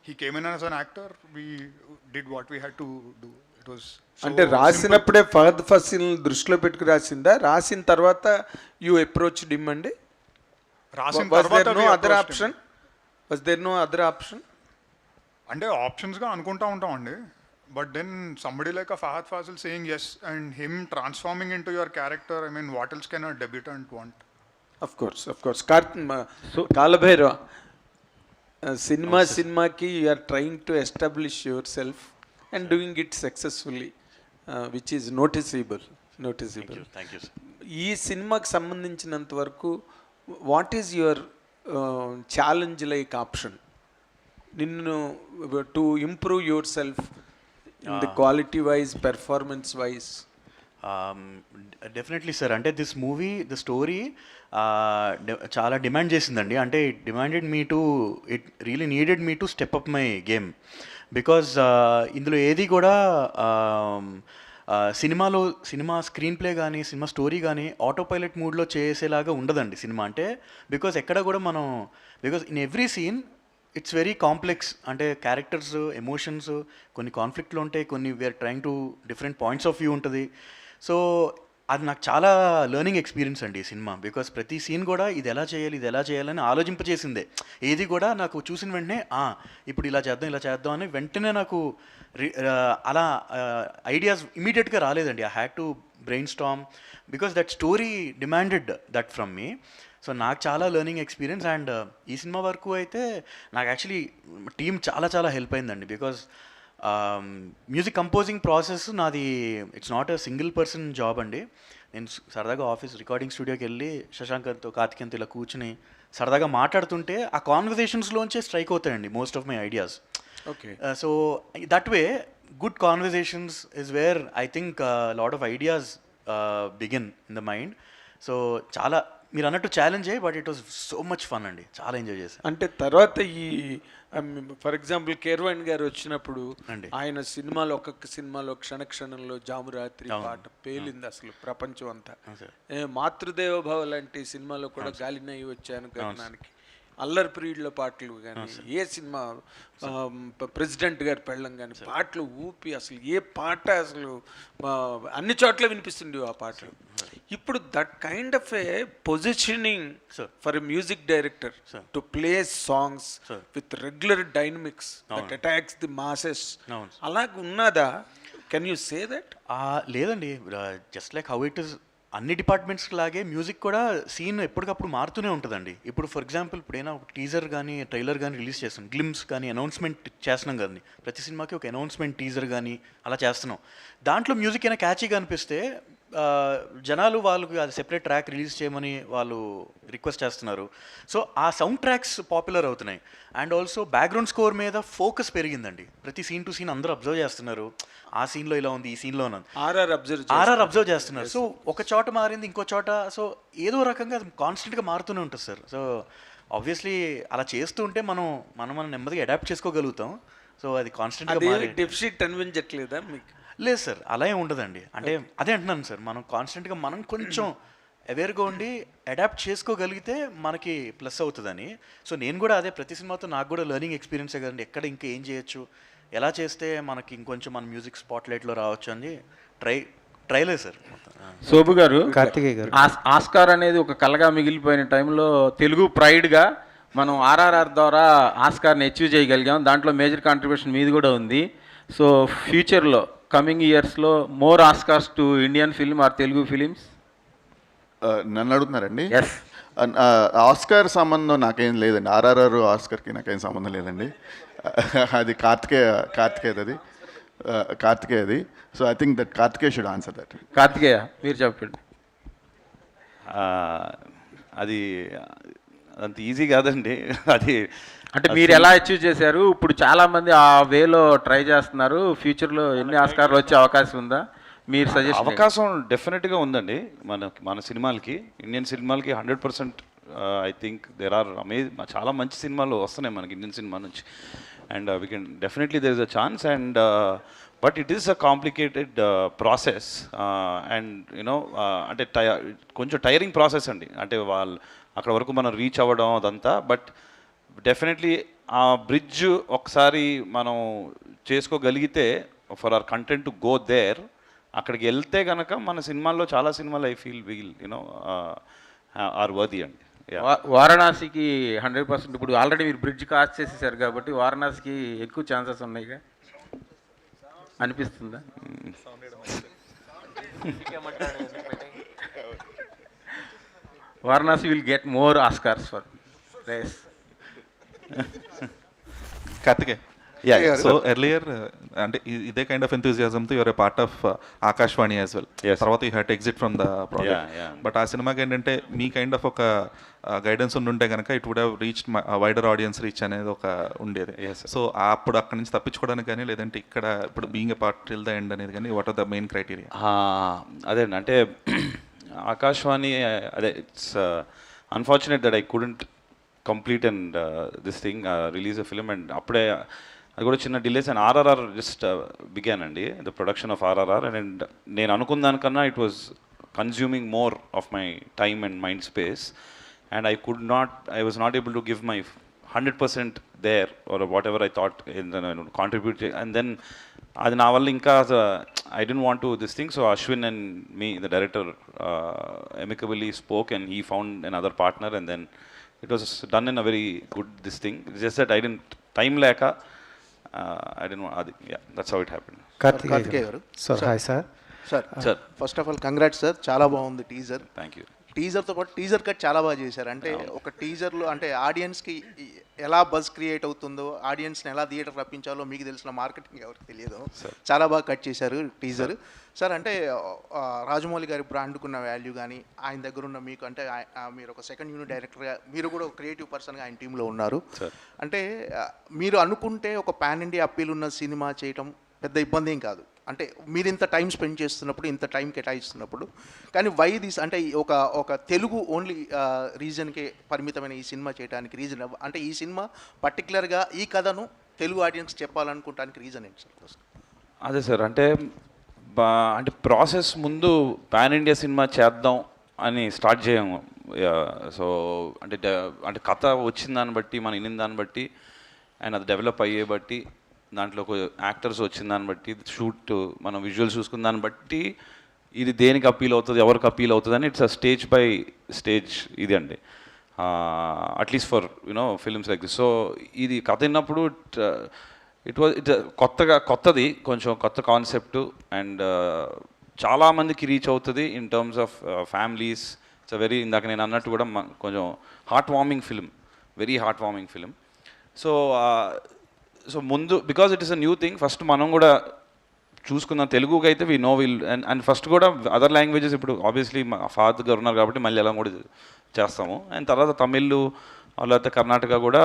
he came in as an actor, we did what we had to do. It was so అంటే రాసినప్పుడే Fahadh fossil దృష్టిలో పెట్టుకు రాసిందా? రాసిన తర్వాత యూ అప్రోచ్డ్ హిమ్ అండి? రాసిన Was తర్వాత there no other option? Was there no other option? అంటే ఆప్షన్స్గా అనుకుంటా ఉంటామండి. But then somebody like a Fahadh Faasil saying yes and him transforming into your character, I mean, what else can a debutant want? Of course. Kalabhairava సినిమాకి you are trying to establish your self and doing it successfully, which is noticeable. Thank you sir. ఈ సినిమాకి సంబంధించినంత వరకు what is your challenge like option నిన్ను to improve your self in the quality wise, performance wise? Definitely sir. అంటే this movie the story చాలా demand చేసిందండి. అంటే it demanded me to it really needed me to step up my game because ఇందులో ఏది కూడా cinema screenplay కానీ cinema story కానీ autopilot మూడ్లో చేసేలాగా ఉండదండి సినిమా. అంటే బికాజ్ ఎక్కడ కూడా మనం because in every scene it's very complex. అంటే క్యారెక్టర్స్, ఎమోషన్స్ కొన్ని కాన్ఫ్లిక్ట్లో ఉంటాయి, కొన్ని we're trying to different points of view ఉంటుంది. సో అది నాకు చాలా లెర్నింగ్ ఎక్స్పీరియన్స్ అండి ఈ సినిమా. బికాస్ ప్రతి సీన్ కూడా ఇది ఎలా చేయాలని ఆలోచింపచేసిందే. ఏది కూడా నాకు చూసిన వెంటనే ఇప్పుడు ఇలా చేద్దాం అని వెంటనే నాకు అలా ఐడియాస్ ఇమీడియట్గా రాలేదండి. I had to brain Storm because that story demanded that from me. So నాకు చాలా లెర్నింగ్ ఎక్స్పీరియన్స్. అండ్ ఈ సినిమా వరకు అయితే నాకు యాక్చువల్లీ టీమ్ చాలా హెల్ప్ అయిందండి. బికాజ్ మ్యూజిక్ కంపోజింగ్ ప్రాసెస్ నాది it's not a single person job అండి. నేను సరదాగా రికార్డింగ్ స్టూడియోకి వెళ్ళి శశాంకంతో కార్తికేయంతో ఇలా కూర్చుని సరదాగా మాట్లాడుతుంటే ఆ కాన్వర్జేషన్స్లోంచే స్ట్రైక్ అవుతాయండి most of my ideas. Okay. So that way good conversations is where I think lot of ideas begin in the mind. So చాలా మీరు అన్నట్టు challenge but it was so much fun అండి. చాలా ఎంజాయ్ చేశాను. అంటే తర్వాత ఈ ఫర్ ఎగ్జాంపుల్ కీరవాణి గారు వచ్చినప్పుడు ఆయన సినిమాలో ఒక్కొక్క సినిమాలో క్షణంలో జామురాత్రి పాట పేలింది అసలు ప్రపంచం అంతా. మాతృదేవ భవ లాంటి సినిమాలో కూడా గాలినయ్యి వచ్చాను గగనానికి, అల్లరి ప్రియుడిలో పాటలు కానీ, ఏ సినిమా ప్రెసిడెంట్ గారి పెళ్ళం కానీ పాటలు ఊపి అసలు ఏ పాట అసలు అన్ని చోట్ల వినిపిస్తుంది ఆ పాటలు. ఇప్పుడు that kind of a positioning for a music director to play songs with regular dynamics that attacks the masses అలాగ ఉన్నదా? Can you say that? లేదండి, just like how it is అన్ని డిపార్ట్మెంట్స్ లాగే మ్యూజిక్ కూడా సీన్ ఎప్పటికప్పుడు మారుతూనే ఉంటుందండి. ఇప్పుడు ఫర్ ఎగ్జాంపుల్ ఇప్పుడైనా ఒక టీజర్ కానీ ట్రైలర్ కానీ రిలీజ్ చేస్తాం, గ్లిమ్స్ కానీ అనౌన్స్మెంట్ చేస్తున్నాం కదండి. ప్రతి సినిమాకి ఒక అనౌన్స్మెంట్ టీజర్ కానీ అలా చేస్తున్నాం. దాంట్లో మ్యూజిక్ అయినా క్యాచీగా అనిపిస్తే జనాలు వాళ్ళకి అది సెపరేట్ ట్రాక్ రిలీజ్ చేయమని వాళ్ళు రిక్వెస్ట్ చేస్తున్నారు. సో ఆ సౌండ్ ట్రాక్స్ పాపులర్ అవుతున్నాయి. అండ్ ఆల్సో బ్యాక్గ్రౌండ్ స్కోర్ మీద ఫోకస్ పెరిగిందండి. ప్రతి సీన్ టు సీన్ అందరూ అబ్జర్వ్ చేస్తున్నారు. ఆ సీన్లో ఇలా ఉంది, ఈ సీన్లో ఉంది, ఆర్ఆర్ అబ్జర్వ్ చేస్తున్నారు. సో ఒక చోట మారింది ఇంకో చోట, సో ఏదో రకంగా అది కాన్స్టెంట్గా మారుతూనే ఉంటుంది సార్. సో ఆబ్వియస్లీ అలా చేస్తూ ఉంటే మనం నెమ్మదిగా అడాప్ట్ చేసుకోగలుగుతాం. సో అది కాన్స్టెంట్గా డెఫిసిట్ అనిపించట్లేదా మీకు? లేదు సార్, అలా ఏం ఉండదండి. అంటే అదే అంటున్నాను సార్, మనం కాన్స్టెంట్గా మనం కొంచెం అవేర్గా ఉండి అడాప్ట్ చేసుకోగలిగితే మనకి ప్లస్ అవుతుందని. సో నేను కూడా అదే, ప్రతి సినిమాతో నాకు కూడా లెర్నింగ్ ఎక్స్పీరియన్సే కదండి. ఎక్కడ ఇంకా ఏం చేయొచ్చు, ఎలా చేస్తే మనకి ఇంకొంచెం మన మ్యూజిక్ స్పాట్లైట్లో రావచ్చు అని ట్రైలే సార్. శోభు గారు, కార్తికేయ గారు, ఆస్కార్ అనేది ఒక కళగా మిగిలిపోయిన టైంలో తెలుగు ప్రైడ్గా మనం ఆర్ఆర్ఆర్ ద్వారా ఆస్కార్ని అచీవ్ చేయగలిగాం. దాంట్లో మేజర్ కాంట్రిబ్యూషన్ మీది కూడా ఉంది. సో ఫ్యూచర్లో కమింగ్ ఇయర్స్లో more Oscars to Indian film or Telugu films? నన్ను అడుగుతున్నారండి? ఎస్. ఆస్కార్ సంబంధం నాకేం లేదండి. ఆర్ఆర్ఆర్ ఆస్కార్కి నాకేం సంబంధం లేదండి. అది కార్తికేయది. So I think that Karthikeya should answer that. Karthikeya మీరు చెప్పండి. అది అంత ఈజీ కాదండి. అది అంటే మీరు ఎలా అచీవ్ చేశారు? ఇప్పుడు చాలామంది ఆ వేలో ట్రై చేస్తున్నారు. ఫ్యూచర్లో ఎన్ని ఆస్కార్లు వచ్చే అవకాశం ఉందా? మీరు సజెస్ట్ అవకాశం డెఫినెట్గా ఉందండి. మన సినిమాలకి, ఇండియన్ సినిమాలకి 100% ఐ థింక్ దెర్ ఆర్ చాలా మంచి సినిమాలు వస్తున్నాయి మనకి ఇండియన్ సినిమా నుంచి. And we can definitely there is a chance. And but it is a complicated process. And you know అంటే కొంచెం టైరింగ్ ప్రాసెస్ అండి. అంటే అక్కడ వరకు మనం రీచ్ అవ్వడం అదంతా. బట్ డెఫినెట్లీ ఆ బ్రిడ్జ్ ఒకసారి మనం చేసుకోగలిగితే for our content to go there, అక్కడికి వెళ్తే కనుక మన సినిమాల్లో చాలా సినిమాలు I feel we'll you know are worthy అండి. వారణాసికి 100% ఇప్పుడు ఆల్రెడీ మీరు బ్రిడ్జ్ కాస్ట్ చేసేసారు కాబట్టి వారణాసికి ఎక్కువ ఛాన్సెస్ ఉన్నాయిగా అనిపిస్తుందా? Varanasi will get more Oscars for race. Karthikeya, so earlier అంటే ఇదే కైండ్ ఆఫ్ ఎంతూజియాజంతో your a part of Aakashavaani as well. తర్వాత you had to exit from the project. But ఆ సినిమాకి ఏంటంటే మీ కైండ్ ఆఫ్ ఒక గైడెన్స్ ఉండుంటే కనుక it would have reached wider audience reach అనేది ఒక ఉండేది. సో అప్పుడు అక్కడి నుంచి తప్పించుకోవడానికి కానీ, లేదంటే ఇక్కడ ఇప్పుడు being a part till the end అనేది కానీ, what are the main criteria? అదే అంటే ఆకాశవాణి, అదే it's unfortunate that I couldn't complete and this thing release a film. And అప్పుడే అది కూడా చిన్న delays. And RRR just began అండి, the production of RRR. And నేను అనుకున్న దానికన్నా it was consuming more of my time and mind space. And I was not able to give my 100% there or whatever I thought contribute. And then అది నా వల్ల ఇంకా I didn't want to this thing. So Ashwin and me, the director, amicably spoke and he found another partner, and then it was done in a very good this thing. It's just that I didn't time leka, I didn't want. Yeah, that's how it happened. Karthikeya గారు. Sir hi sir. Sir first of all congrats sir, చాలా బాగుంది teaser. Thank you. టీజర్తో పాటు teaser cut చాలా బాగా చేశారు. అంటే ఒక టీజర్లో అంటే ఆడియన్స్కి ఎలా బజ్ క్రియేట్ అవుతుందో, ఆడియన్స్ని ఎలా థియేటర్ రప్పించాలో మీకు తెలిసిన మార్కెటింగ్ ఎవరికి తెలియదు. చాలా బాగా కట్ చేశారు టీజర్. సార్ అంటే రాజమౌళి గారి బ్రాండ్కున్న వాల్యూ కానీ, ఆయన దగ్గర ఉన్న మీకు అంటే మీరు ఒక సెకండ్ యూనిట్ డైరెక్టర్గా, మీరు కూడా ఒక క్రియేటివ్ పర్సన్గా ఆయన టీంలో ఉన్నారు. అంటే మీరు అనుకుంటే ఒక పాన్ ఇండియా అప్పీల్ ఉన్న సినిమా చేయటం పెద్ద ఇబ్బంది ఏం కాదు. అంటే మీరు ఇంత టైం స్పెండ్ చేస్తున్నప్పుడు, ఇంత టైం కేటాయిస్తున్నప్పుడు, కానీ వై దిస్ అంటే ఒక తెలుగు ఓన్లీ రీజన్కే పరిమితమైన ఈ సినిమా చేయడానికి రీజన్, అంటే ఈ సినిమా పర్టికులర్గా ఈ కథను తెలుగు ఆడియన్స్ చెప్పాలనుకోవడానికి రీజన్ ఏంటి సార్? అదే సార్, అంటే ప్రాసెస్ ముందు పాన్ ఇండియా సినిమా చేద్దాం అని స్టార్ట్ చేయము. సో అంటే కథ వచ్చిన దాన్ని బట్టి, మనం వినిన దాన్ని బట్టి, అండ్ అది డెవలప్ అయ్యే బట్టి, దాంట్లో యాక్టర్స్ వచ్చిన దాన్ని బట్టి, షూట్ మనం విజువల్స్ చూసుకున్న దాన్ని బట్టి ఇది దేనికి అప్పీల్ అవుతుంది, ఎవరికి అప్పీల్ అవుతుంది అని it's a stage by stage ఇది అండి. At least for you know films like this. So ఇది కథ విన్నప్పుడు ఇట్ కొత్తది, కొంచెం కొత్త కాన్సెప్ట్. అండ్ చాలామందికి రీచ్ అవుతుంది in terms of families. It's very, ఇందాక నేను అన్నట్టు కూడా కొంచెం heart warming film, very heart warming film. So ముందు because it is a new thing, first మనం కూడా చూసుకుందాం. తెలుగుకి అయితే we know will and first కూడా అదర్ లాంగ్వేజెస్ ఇప్పుడు ఆబ్వియస్లీ ఫాదర్ గారు ఉన్నారు కాబట్టి మలయాళం కూడా చేస్తాము. అండ్ తర్వాత తమిళ్ లేకపోతే కర్ణాటక కూడా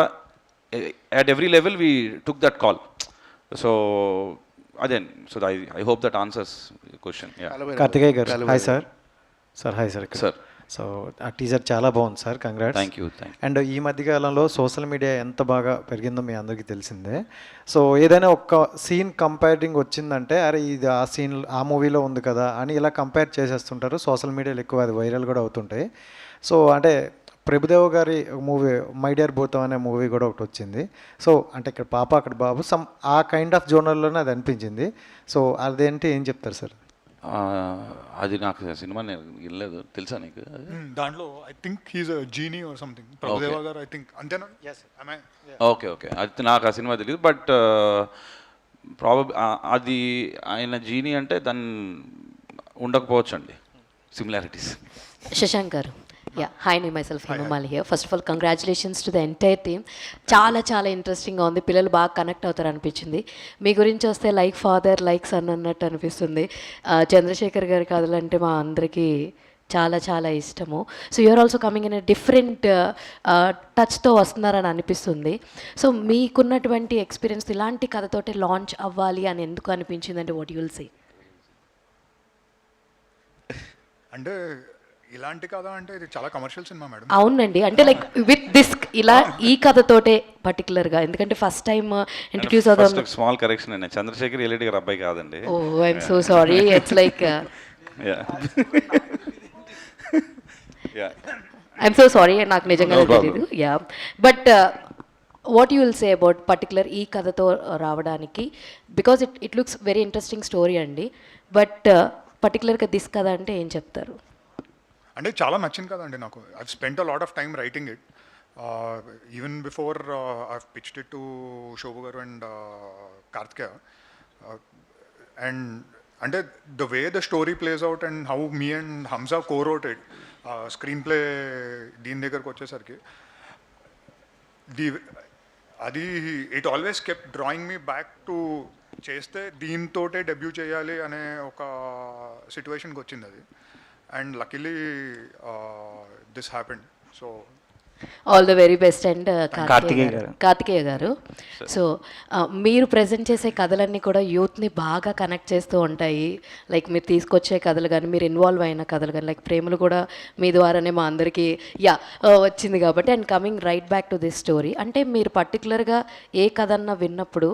at every level we took that call. So అదే, so I hope that answers question. Karthikeya garu hi sir. Hi sir. Sir, so ఆ టీజర్ చాలా బాగుంది sir, congrats. Thank you. And ఈ మధ్యకాలంలో సోషల్ మీడియా ఎంత బాగా పెరిగిందో మీ అందరికీ తెలిసిందే. సో ఏదైనా ఒక సీన్ కంపేరింగ్ వచ్చిందంటే అరే ఇది ఆ సీన్ ఆ మూవీలో ఉంది కదా అని ఇలా కంపేర్ చేసేస్తుంటారు సోషల్ మీడియాలో, ఎక్కువ అది వైరల్ కూడా అవుతుంటాయి. సో అంటే ప్రభుదేవ గారి మూవీ మై డియర్ భూతం అనే మూవీ కూడా ఒకటి వచ్చింది. సో అంటే ఇక్కడ పాప అక్కడ బాబు సమ్ ఆ కైండ్ ఆఫ్ జోనర్లోనే అది అనిపించింది. సో అదేంటి ఏం చెప్తారు సార్? అది నాకు సినిమా నేను వెళ్ళలేదు, తెలుసా నీకు? దాంట్లో I think he's a genie or something, Prabhudeva గారు ఐ థింక్, అంతేనా? ఓకే ఓకే, అది నాకు ఆ సినిమా తెలియదు. బట్ అది ఆయన జీనీ అంటే దాన్ని ఉండకపోవచ్చు అండి సిమిలారిటీస్. శశాంక్ గారు, హాయ్, నేను myself Hemamali here. First of all congratulations to the entire team. చాలా చాలా ఇంట్రెస్టింగ్గా ఉంది, పిల్లలు బాగా కనెక్ట్ అవుతారు అనిపించింది. మీ గురించి వస్తే లైక్ ఫాదర్ లైక్ సన్ అన్నట్టు అనిపిస్తుంది. చంద్రశేఖర్ గారి కథలు అంటే మా అందరికీ చాలా చాలా ఇష్టము. So you're also coming in a different టచ్తో వస్తున్నారని అనిపిస్తుంది. సో మీకున్నటువంటి ఎక్స్పీరియన్స్ ఇలాంటి కథతోటి లాంచ్ అవ్వాలి అని ఎందుకు అనిపించింది అంటే వాట్ యు విల్ సే? అంటే ఇలాంటి కథ అంటే ఇది చాలా కమర్షియల్ సినిమా మేడం. అవునండి, అంటే లైక్ విత్ దిస్ ఇలా ఈ కథతోటే పర్టికులర్గా, ఎందుకంటే ఫస్ట్ టైం ఇంట్రడ్యూస్ అవుతాం. స్మాల్ కరెక్షన్ అండి, చంద్రశేఖర్ ఎల్రెడ్డి గారు అబ్బాయి కాదండి. Oh I'm so sorry, it's like I'm so sorry, నాకు నిజంగా తెలియదు. Yeah, but what you will say about particular ఈ కథతో రావడానికి? Because it looks very interesting story అండి, బట్ పర్టికులర్గా దిస్ కథ అంటే ఏం చెప్తారు? అంటే చాలా నచ్చింది కదండి నాకు. I spent a lot of time writing it. Even before I pitched it to Shobu garu and Karthikeya. And అంటే the way the story plays out and how me and Hamsa co-wrote it, screen play దీని దగ్గరకు వచ్చేసరికి అది it always kept drawing me back to చేస్తే దీంతోటే debut చేయాలి అనే ఒక సిచ్యువేషన్కి వచ్చింది అది. And luckily this happened. So all the very best. And Karthikeya garu, so మీరు ప్రజెంట్ చేసే కథలన్నీ కూడా యూత్ని బాగా కనెక్ట్ చేస్తూ ఉంటాయి. లైక్ మీరు తీసుకొచ్చే కథలు కానీ, మీరు ఇన్వాల్వ్ అయిన కథలు కానీ, లైక్ ప్రేమలు కూడా మీ ద్వారానే మా అందరికీ వచ్చింది కాబట్టి. And coming right back to this story, అంటే మీరు పర్టికులర్గా ఏ కథన్న విన్నప్పుడు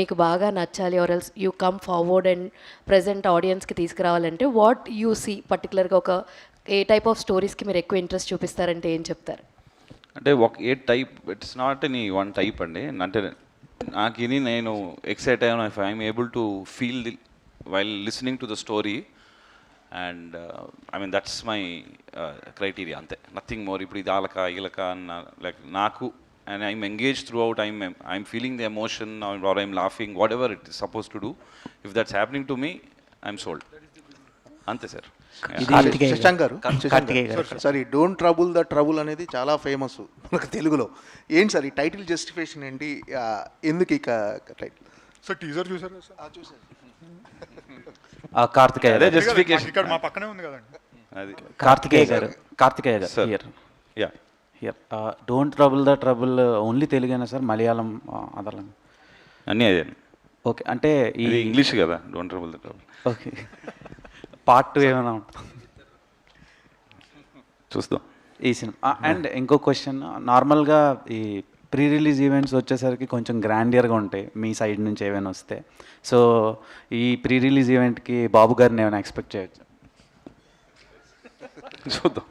మీకు బాగా నచ్చాలి or else you come forward and present ఆడియన్స్కి తీసుకురావాలంటే వాట్ యూ సీ పర్టికులర్గా ఒక ఏ టైప్ ఆఫ్ స్టోరీస్కి మీరు ఎక్కువ ఇంట్రెస్ట్ చూపిస్తారంటే ఏం చెప్తారు? అంటే ఏ type, it's not any one type అండి. అంటే నాకు ఇది నేను ఎక్సైట్ అయ్యాను if I'm able to feel the while listening to the story. And I mean that's my criteria, అంతే, నథింగ్ మోర్. ఇప్పుడు ఇది ఆలక ఈలక అన్న లైక్ నాకు, and I'm engage throughout, I'm feeling the emotion or I'm laughing, whatever it is suppose to do. If that's happening to me, I'm sold, అంతే sir. Shashank గారు, sorry, don't trouble the trouble అనేది చాలా famous మనకు తెలుగులో. ఏంటి sir ఈ title justification ఏంటి, ఎందుకు ఇక టైటిల్? సో టీజర్ చూసారు కదా సార్? చూసారు. కార్తికేయ జస్టిఫికేషన్ ఇక్కడ మా పక్కనే ఉంది కదండి. అది Karthikeya garu here don't trouble the trouble only తెలుగేనా సార్, మలయాళం అదర్ అన్నీ అదే. ఓకే, అంటే ఈ ఇంగ్లీష్ కదా, don't trouble the trouble. Okay, part 2 ఏమైనా ఉంటుంది చూస్తాం ఈ సినిమా. అండ్ ఇంకో క్వశ్చన్, నార్మల్గా ఈ ప్రీ రిలీజ్ ఈవెంట్స్ వచ్చేసరికి కొంచెం గ్రాండియర్గా ఉంటాయి మీ సైడ్ నుంచి ఏమైనా వస్తే. సో ఈ ప్రీ రిలీజ్ ఈవెంట్కి బాబు గారిని ఏమైనా ఎక్స్పెక్ట్ చేయొచ్చు? చూద్దాం.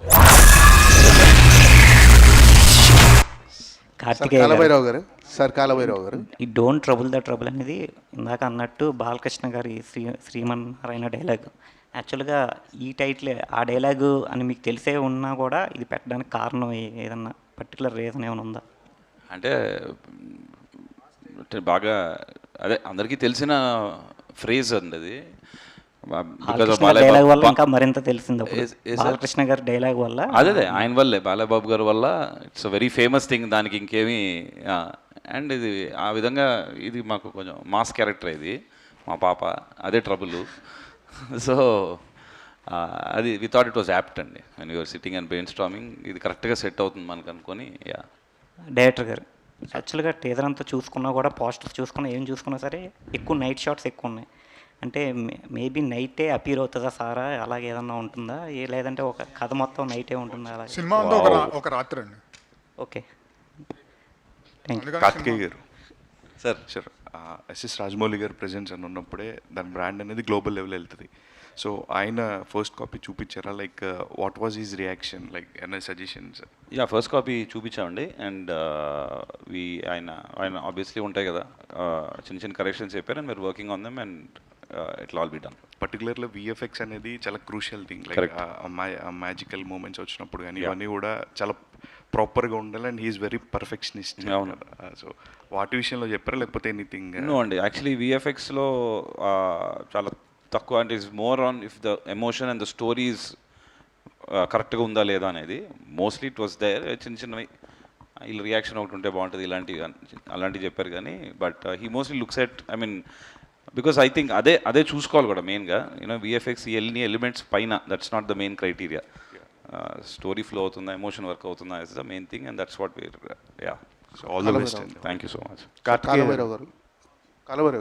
కాలభైరావు గారు, సార్ కాలభైరావు గారు, ఈ డోంట్ ట్రబుల్ ద ట్రబుల్ అనేది ఇందాక అన్నట్టు బాలకృష్ణ గారి శ్రీమన్నారాయణ డైలాగ్. యాక్చువల్గా ఈ టైటిల్ ఆ డైలాగు అని మీకు తెలిసే ఉన్నా కూడా ఇది పెట్టడానికి కారణం ఏదన్నా పర్టికులర్ రీజన్ ఏమైనా ఉందా? అంటే బాగా అదే అందరికీ తెలిసిన ఫ్రేజ్ అండి అది. డైలాగ్ వల్ల ఇంకా మరింత తెలిసింది అప్పుడు. బాలకృష్ణ గారి డైలాగ్ వల్ల అదే ఆయన వల్లే, బాలబాబు గారి వల్ల ఇట్స్ వెరీ ఫేమస్ థింగ్. దానికి ఇంకేమీ అండ్ ఇది ఆ విధంగా ఇది మాకు కొంచెం మాస్ క్యారెక్టర్ ఇది, మా పాప అదే ట్రబుల్. సో అది we thought it was apt అండి. And you're sitting and brainstorming, ఇది కరెక్ట్గా సెట్ అవుతుంది మనకు అనుకొని. డైరెక్టర్ గారు యాక్చువల్గా టీజర్ అంతా చూసుకున్నా కూడా, పోస్టర్స్ చూసుకున్నా, ఏం చూసుకున్నా సరే ఎక్కువ నైట్ షాట్స్ ఎక్కువ ఉన్నాయి. అంటే మేబీ నైటే అపీర్ అవుతుందా సారా, అలాగే ఏదన్నా ఉంటుందా, లేదంటే ఒక కథ మొత్తం నైటే ఉంటుందా? అలాగే సినిమా అంతా ఒక రాత్రి అండి. ఓకే, కార్తికేయ గారు సార్ ఎస్ఎస్ రాజమౌళి గారు ప్రెజెన్స్ అని ఉన్నప్పుడే దాని బ్రాండ్ అనేది గ్లోబల్ లెవెల్ వెళ్తుంది. సో ఆయన ఫస్ట్ కాపీ చూపించారా? Like what was his reaction, like any suggestions? First copy చూపించామండి. అండ్ ఆయన ఆబ్వియస్లీ ఉంటాయి కదా, చిన్న చిన్న కరెక్షన్స్ చెప్పారు. అండ్ మీరు working on them and it all be done. Particularly VFX అనేది చాలా crucial thing. Like magical moments వచ్చినప్పుడు కానీ ఇవన్నీ కూడా చాలా ప్రాపర్గా ఉండాలి. And he is very perfectionist. అవును. సో వాటి విషయంలో చెప్పారా లేకపోతే ఎనీథింగ్? నో అండి, యాక్చువల్లీ విఎఫ్ఎక్స్లో చాలా తక్కువ. అంటే is more on if the emotion and the stories కరెక్ట్గా ఉందా లేదా అనేది. Mostly it was there. చిన్న చిన్నవి వీళ్ళ రియాక్షన్ ఒకటి ఉంటే బాగుంటుంది అలాంటివి చెప్పారు కానీ. But he mostly looks at, I mean because I think అదే చూసుకోవాలి కూడా మెయిన్గా. యూనో విఎఫ్ఎక్స్ ఎన్ని ఎలిమెంట్స్ పైన, that's not the main criteria. Story flow అవుతుందా, ఎమోషన్ వర్క్ అవుతుందా is the main thing. And that's what Veer. So all the best. Thank you so much. Kal Bhairav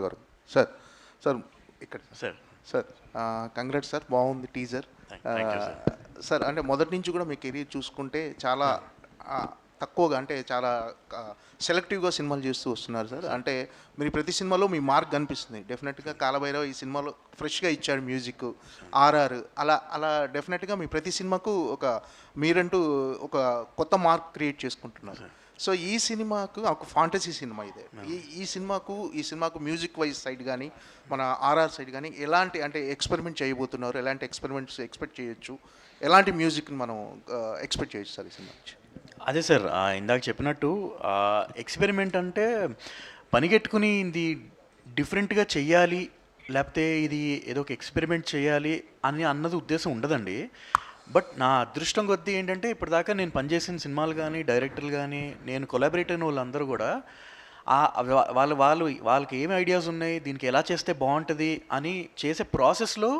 గారు sir ఇక్కడ సార్ కంగ్రాట్స్ సార్, బాగుంది teaser sir. అంటే మొదటి నుంచి కూడా మీ career చూసుకుంటే చాలా తక్కువగా, అంటే చాలా సెలెక్టివ్గా సినిమాలు చేస్తూ వస్తున్నారు సార్. అంటే మీరు ప్రతి సినిమాలో మీ మార్క్ కనిపిస్తుంది. డెఫినెట్గా కాలభైరవ్ ఈ సినిమాలో ఫ్రెష్గా ఇచ్చాడు మ్యూజిక్, ఆర్ఆర్, అలా డెఫినెట్గా మీ ప్రతి సినిమాకు మీరంటూ ఒక కొత్త మార్క్ క్రియేట్ చేసుకుంటున్నారు. సో ఈ సినిమాకు ఒక ఫాంటసీ సినిమా ఇదే. ఈ సినిమాకు మ్యూజిక్ వైజ్ సైడ్ కానీ మన ఆర్ఆర్ సైడ్ కానీ ఎలాంటి అంటే ఎక్స్పెరిమెంట్ చేయబోతున్నారు, ఎలాంటి ఎక్స్పెరిమెంట్స్ ఎక్స్పెక్ట్ చేయొచ్చు, ఎలాంటి మ్యూజిక్ని మనం ఎక్స్పెక్ట్ చేయొచ్చు సార్ ఈ సినిమా నుంచి? అదే సార్, ఇందాక చెప్పినట్టు ఎక్స్పెరిమెంట్ అంటే పనిగట్టుకుని ఇది డిఫరెంట్గా చెయ్యాలి, లేకపోతే ఇది ఏదో ఒక ఎక్స్పెరిమెంట్ చేయాలి అని అన్నది ఉద్దేశం ఉండదండి. బట్ నా అదృష్టం కొద్దీ ఏంటంటే ఇప్పటిదాకా నేను పనిచేసిన సినిమాలు కానీ, డైరెక్టర్లు కానీ, నేను కొలాబరేట్ అయిన వాళ్ళందరూ కూడా వాళ్ళకి ఏమి ఐడియాస్ ఉన్నాయి, దీనికి ఎలా చేస్తే బాగుంటుంది అని చేసే ప్రాసెస్లో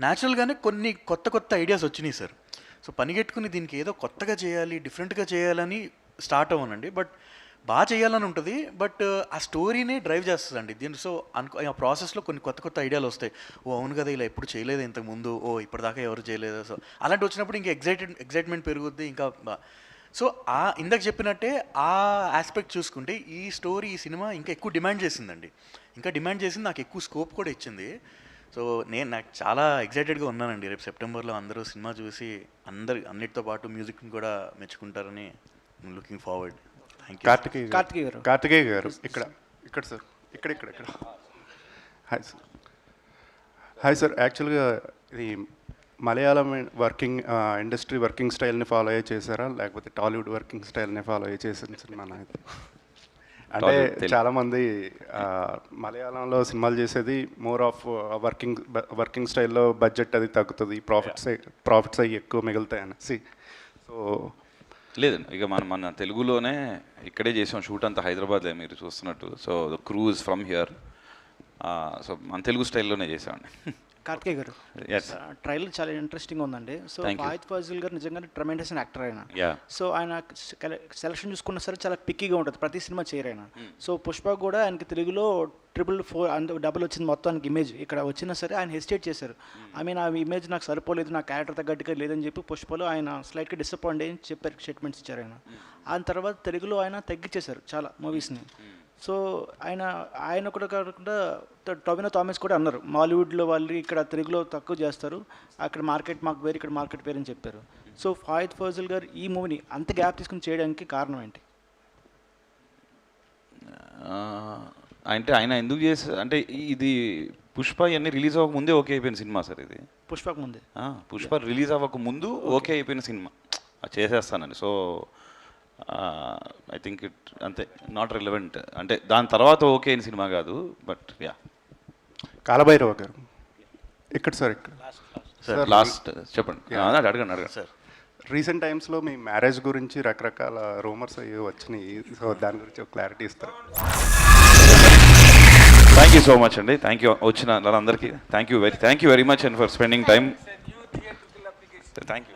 న్యాచురల్గానే కొన్ని కొత్త ఐడియాస్ వచ్చినాయి సార్. సో పనిగట్టుకుని దీనికి ఏదో కొత్తగా చేయాలి, డిఫరెంట్గా చేయాలని స్టార్ట్ అవ్వనండి. బట్ బాగా చేయాలని ఉంటుంది, బట్ ఆ స్టోరీనే డ్రైవ్ చేస్తుందండి దీని. సో ఆ ప్రాసెస్లో కొన్ని కొత్త ఐడియాలు వస్తాయి. ఓ అవును కదా, ఇలా ఎప్పుడు చేయలేదు ఇంతకుముందు, ఓ ఇప్పటిదాకా ఎవరు చేయలేదు. సో అలాంటి వచ్చినప్పుడు ఇంకా ఎగ్జైట్మెంట్ పెరుగుద్ది ఇంకా. సో ఇందాక చెప్పినట్టే ఆ ఆస్పెక్ట్ చూసుకుంటే ఈ సినిమా ఇంకా ఎక్కువ డిమాండ్ చేసిందండి. ఇంకా డిమాండ్ చేసింది, నాకు ఎక్కువ స్కోప్ కూడా ఇచ్చింది. సో నాకు చాలా ఎగ్జైటెడ్గా ఉన్నానండి. రేపు సెప్టెంబర్లో అందరూ సినిమా చూసి అన్నిటితో పాటు మ్యూజిక్ని కూడా మెచ్చుకుంటారని లుకింగ్ ఫార్వర్డ్. కార్తికేయ గారు ఇక్కడ సార్, ఇక్కడ హాయ్ సార్. యాక్చువల్గా ఇది మలయాళం ఇండస్ట్రీ వర్కింగ్ స్టైల్ని ఫాలో అయ్యే చేశారా లేకపోతే టాలీవుడ్ వర్కింగ్ స్టైల్ని ఫాలో అయ్యే చేసిన సినిమా? అంటే చాలామంది మలయాళంలో సినిమాలు చేసేది మోర్ ఆఫ్ వర్కింగ్ స్టైల్లో బడ్జెట్ అది తగ్గుతుంది, ప్రాఫిట్స్ అవి ఎక్కువ మిగులుతాయి అనేసి. సో లేదండి, ఇక మన తెలుగులోనే ఇక్కడే చేసాం షూట్ అంతా, హైదరాబాద్లో మీరు చూస్తున్నట్టు. So the cruise from here. So మన తెలుగు స్టైల్లోనే చేసామండి. కార్తికేయ గారు, ట్రైలర్ చాలా ఇంట్రెస్టింగ్ ఉందండి. సో ఫాయిద్ ఫాజిల్ గారు నిజంగానే ట్రెమెండస్ యాక్టర్ ఆయన. సో ఆయన సెలక్షన్ చూసుకున్నా సరే చాలా పిక్కీగా ఉంటుంది, ప్రతి సినిమా చేయరైనా. సో పుష్ప కూడా ఆయనకి తెలుగులో 444 వచ్చింది మొత్తానికి ఇమేజ్. ఇక్కడ వచ్చినా సరే ఆయన హెసిటేట్ చేశారు. ఐ మీన్ ఆ ఇమేజ్ నాకు సరిపోలేదు, నా క్యారెక్టర్ తగ్గట్టుగా లేదని చెప్పి పుష్పలో ఆయన స్లైట్గా డిసప్పాయింట్ అయ్యి చెప్పారు, స్టేట్మెంట్స్ ఇచ్చారు ఆయన. ఆ తర్వాత తెలుగులో ఆయన తగ్గించేశారు చాలా మూవీస్ని. సో ఆయన కూడా కాకుండా టొవినో థామస్ కూడా అన్నారు, మాలీవుడ్లో వాళ్ళు ఇక్కడ తెలుగులో తక్కువ చేస్తారు, అక్కడ మార్కెట్ మాకు వేరు, ఇక్కడ మార్కెట్ వేరు అని చెప్పారు. సో ఫాయిద్ ఫాజిల్ గారు ఈ మూవీని అంత గ్యాప్ తీసుకుని చేయడానికి కారణం ఏంటి? అంటే ఆయన ఎందుకు చేశారు అంటే, ఇది పుష్ప ఇవన్నీ రిలీజ్ అవ్వక ముందే ఓకే అయిపోయిన సినిమా సార్ ఇది. పుష్పకు ముందే, పుష్ప రిలీజ్ అవ్వక ముందు ఓకే అయిపోయిన సినిమా, చేసేస్తానని. సో ఐ థింక్ ఇట్ అంతే, నాట్ రిలవెంట్. అంటే దాని తర్వాత ఓకే అయిన సినిమా కాదు. బట్ కాలభైరవ గారు, ఇక్కడ సార్ ఇక్కడ సార్ లాస్ట్ చెప్పండి అడగండి సార్ రీసెంట్ టైమ్స్లో మీ మ్యారేజ్ గురించి రకరకాల రూమర్స్ అయ్యి వచ్చినాయి, సో దాని గురించి ఒక క్లారిటీ ఇస్తారు. థ్యాంక్ యూ సో మచ్ అండి, థ్యాంక్ యూ వచ్చిన అందరికీ thank you very much and for spending time. Thank you.